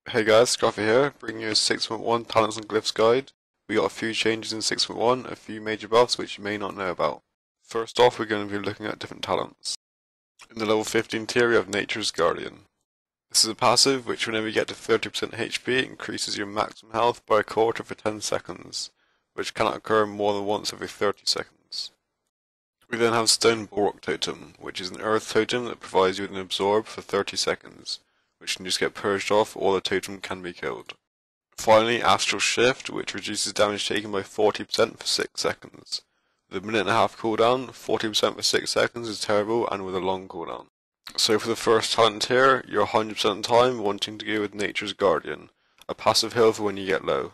Hey guys, Scruffy here, bringing you a 6.1 Talents and Glyphs guide. We got a few changes in 6.1, a few major buffs which you may not know about. First off, we're going to be looking at different talents. In the level 15 tier, we have Nature's Guardian. This is a passive which whenever you get to 30% HP increases your maximum health by a quarter for 10 seconds, which cannot occur more than once every 30 seconds. We then have Stone Bulwark Totem, which is an earth totem that provides you with an absorb for 30 seconds, which can just get purged off or the totem can be killed. Finally, Astral Shift, which reduces damage taken by 40% for 6 seconds. With a minute and a half cooldown, 40% for 6 seconds is terrible and with a long cooldown. So for the first talent tier, you're 100% of the time wanting to go with Nature's Guardian, a passive heal for when you get low.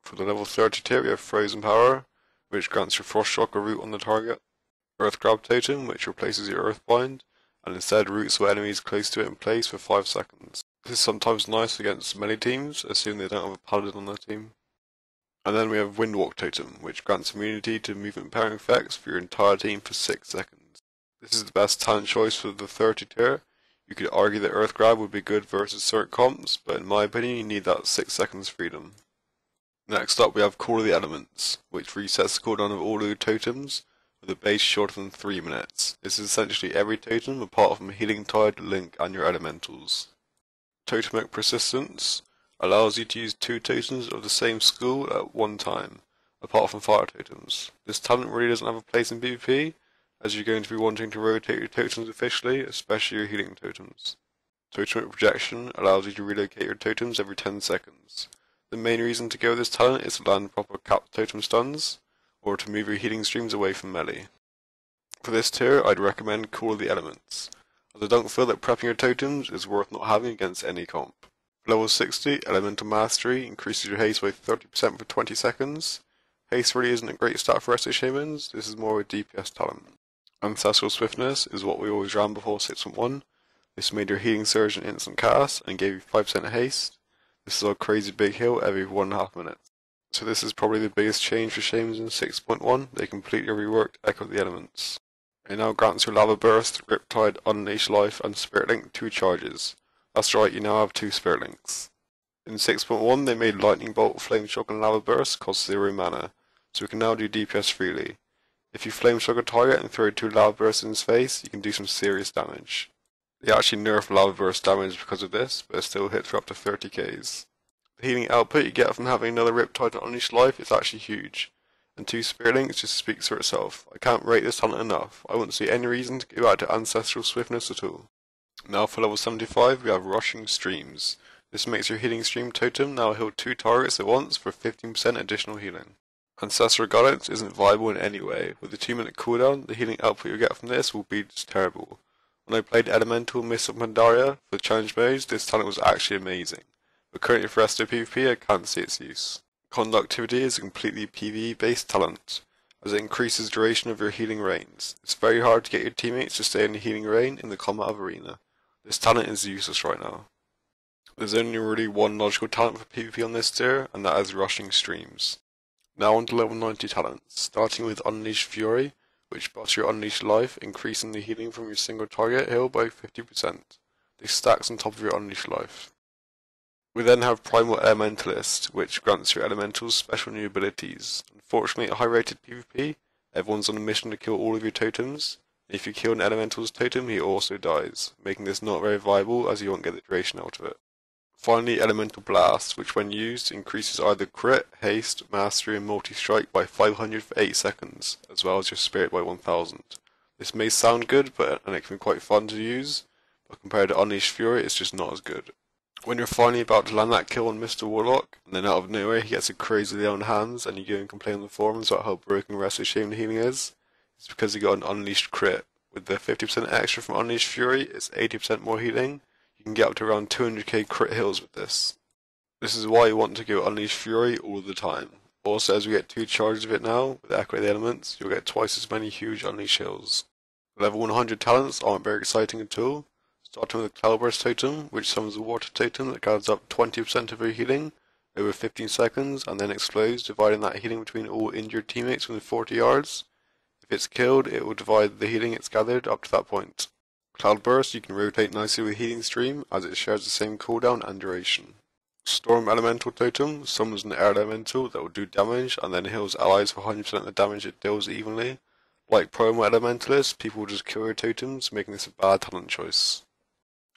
For the level 30 tier, we have Frozen Power, which grants your Frost Shock a root on the target. Earth Grab Totem, which replaces your Earth Bind, and instead roots where enemies close to it in place for 5 seconds. This is sometimes nice against melee teams, assuming they don't have a paladin on their team. And then we have Windwalk Totem, which grants immunity to movement pairing effects for your entire team for 6 seconds. This is the best talent choice for the 30 tier. You could argue that Earth Grab would be good versus certain comps, but in my opinion you need that 6 seconds freedom. Next up we have Call of the Elements, which resets the cooldown of all your totems, with a base shorter than 3 minutes. This is essentially every totem apart from Healing Tide, Link and your elementals. Totemic Persistence allows you to use 2 totems of the same school at one time, apart from fire totems. This talent really doesn't have a place in PvP, as you're going to be wanting to rotate your totems efficiently, especially your healing totems. Totemic Projection allows you to relocate your totems every 10 seconds. The main reason to go with this talent is to land proper capped totem stuns, or to move your healing streams away from melee. For this tier, I'd recommend Call of the Elements, as I don't feel that prepping your totems is worth not having against any comp. For level 60, Elemental Mastery increases your haste by 30% for 20 seconds. Haste really isn't a great stat for Resto Shamans, this is more a DPS talent. Ancestral Swiftness is what we always ran before 6.1. This made your healing surge an instant cast and gave you 5% haste. This is a crazy big heal every 1.5 minutes. So this is probably the biggest change for Shamans in 6.1, they completely reworked Echo of the Elements. It now grants your Lava Burst, Riptide, Unleash Life and Spirit Link 2 charges. That's right, you now have 2 Spirit Links. In 6.1 they made Lightning Bolt, Flame Shock and Lava Burst cost 0 mana, so we can now do DPS freely. If you Flame Shock a target and throw 2 Lava Bursts in his face, you can do some serious damage. They actually nerfed Lava Burst damage because of this, but it still hits for up to 30Ks. The healing output you get from having another Riptide and Unleashed Life is actually huge, and 2 Spirit Links just speaks for itself. I can't rate this talent enough. I wouldn't see any reason to go out to Ancestral Swiftness at all. Now for level 75 we have Rushing Streams. This makes your healing stream totem now heal 2 targets at once for 15% additional healing. Ancestral Guidance isn't viable in any way. With the 2-minute cooldown, the healing output you get from this will be just terrible. When I played Elemental Mist of Pandaria for challenge modes, this talent was actually amazing. But currently for Resto PvP I can't see its use. Conductivity is a completely PvE based talent, as it increases duration of your healing reigns. It's very hard to get your teammates to stay in the healing reign in the combat arena. This talent is useless right now. There's only really one logical talent for PvP on this tier, and that is Rushing Streams. Now on to level 90 talents, starting with Unleashed Fury, which buffs your Unleashed Life, increasing the healing from your single target heal by 50%. This stacks on top of your Unleashed Life. We then have Primal Elementalist, which grants your elementals special new abilities. Unfortunately at high rated PvP, everyone's on a mission to kill all of your totems, and if you kill an elemental's totem he also dies, making this not very viable as you won't get the duration out of it. Finally, Elemental Blast, which when used increases either crit, haste, mastery and multi-strike by 500 for 8 seconds, as well as your spirit by 1000. This may sound good, and it can be quite fun to use, but compared to Unleashed Fury it's just not as good. When you're finally about to land that kill on Mr. Warlock, and then out of nowhere he gets a crazy lay on hands and you go and complain on the forums about how broken Resto Shaman healing is, it's because he got an Unleashed crit. With the 50% extra from Unleashed Fury, it's 80% more healing. You can get up to around 200k crit heals with this. This is why you want to go Unleashed Fury all the time. Also, as we get 2 charges of it now, with Echo of the Elements, you'll get twice as many huge Unleashed heals. Level 100 talents aren't very exciting at all. Starting with the Cloudburst Totem, which summons a water totem that gathers up 20% of your healing over 15 seconds and then explodes, dividing that healing between all injured teammates within 40 yards. If it's killed, it will divide the healing it's gathered up to that point. Cloudburst you can rotate nicely with Healing Stream, as it shares the same cooldown and duration. Storm Elemental Totem summons an air elemental that will do damage and then heals allies for 100% of the damage it deals evenly. Like Promo Elementalists, people will just kill your totems, making this a bad talent choice.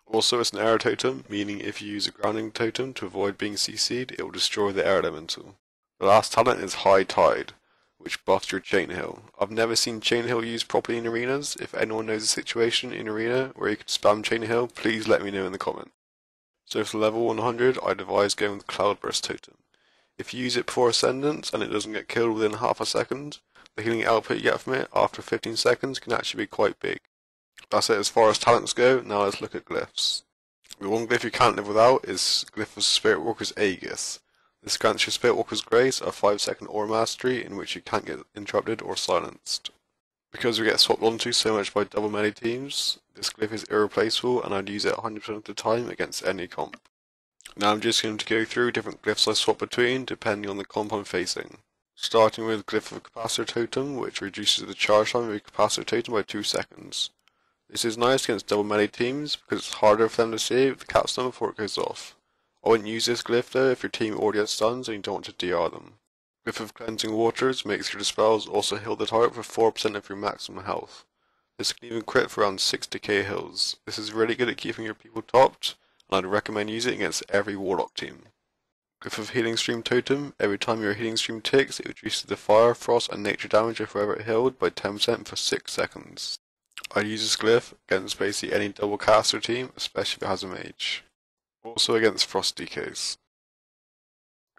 Also, it's an air totem, meaning if you use a grounding totem to avoid being CC'd, it will destroy the air elemental. The last talent is High Tide, which buffs your chain heal. I've never seen chain heal used properly in arenas. If anyone knows a situation in arena where you could spam chain heal, please let me know in the comments. So for level 100, I'd advise going with Cloudburst Totem. If you use it before Ascendance and it doesn't get killed within half a second, the healing output you get from it after 15 seconds can actually be quite big. That's it as far as talents go. Now let's look at glyphs. The one glyph you can't live without is Glyph of Spirit Walker's Aegis. This grants your Spirit Walker's Grace a 5-second aura mastery in which you can't get interrupted or silenced. Because we get swapped onto so much by double melee teams, this glyph is irreplaceable and I'd use it 100% of the time against any comp. Now I'm just going to go through different glyphs I swap between depending on the comp I'm facing. Starting with Glyph of Capacitor Totem, which reduces the charge time of your Capacitor Totem by 2 seconds. This is nice against double melee teams because it's harder for them to save the capstone before it goes off. I wouldn't use this glyph though if your team already has stuns and you don't want to DR them. Glyph of Cleansing Waters makes your dispels also heal the target for 4% of your maximum health. This can even crit for around 6k heals. This is really good at keeping your people topped, and I'd recommend using it against every Warlock team. Glyph of Healing Stream Totem, every time your healing stream ticks, it reduces the fire, frost and nature damage of whoever it healed by 10% for 6 seconds. I'd use this glyph against basically any double caster team, especially if it has a mage. Also against frost DKs.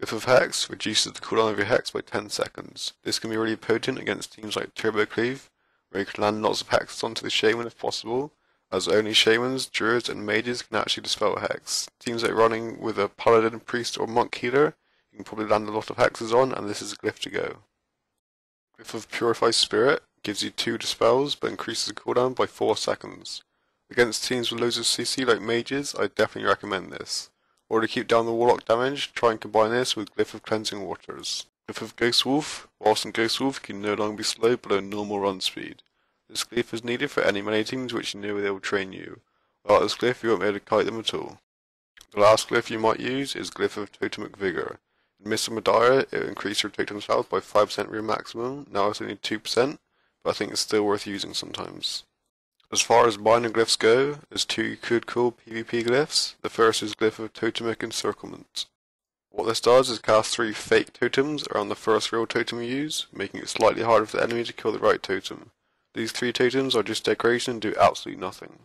Glyph of Hex reduces the cooldown of your Hex by 10 seconds. This can be really potent against teams like Turbo Cleave, where you can land lots of Hexes onto the Shaman if possible, as only Shamans, Druids and Mages can actually dispel Hex. Teams like running with a Paladin, Priest or Monk Healer, you can probably land a lot of Hexes on, and this is a glyph to go. Glyph of Purify Spirit gives you 2 dispels, but increases the cooldown by 4 seconds. Against teams with loads of CC like Mages, I definitely recommend this. Or to keep down the Warlock damage, try and combine this with Glyph of Cleansing Waters. Glyph of Ghost Wolf. Whilst in Ghost Wolf, you can no longer be slow below normal run speed. This glyph is needed for any melee teams which you know they will train you. Without this glyph, you won't be able to kite them at all. The last glyph you might use is Glyph of Totemic Vigor. In Mist of Madara, it will increase your totem's health by 5% of your maximum. Now it's only 2%, but I think it's still worth using sometimes. As far as minor glyphs go, there's 2 you could call PvP glyphs. The first is Glyph of Totemic Encirclement. What this does is cast 3 fake totems around the first real totem you use, making it slightly harder for the enemy to kill the right totem. These 3 totems are just decoration and do absolutely nothing.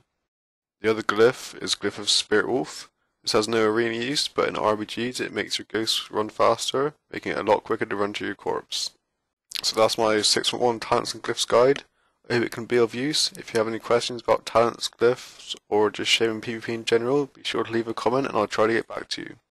The other glyph is Glyph of Spirit Wolf. This has no arena use, but in RBGs it makes your ghosts run faster, making it a lot quicker to run to your corpse. So that's my 6.1 Talents and Glyphs guide. I hope it can be of use. If you have any questions about talents, glyphs, or just Shaman PvP in general, be sure to leave a comment and I'll try to get back to you.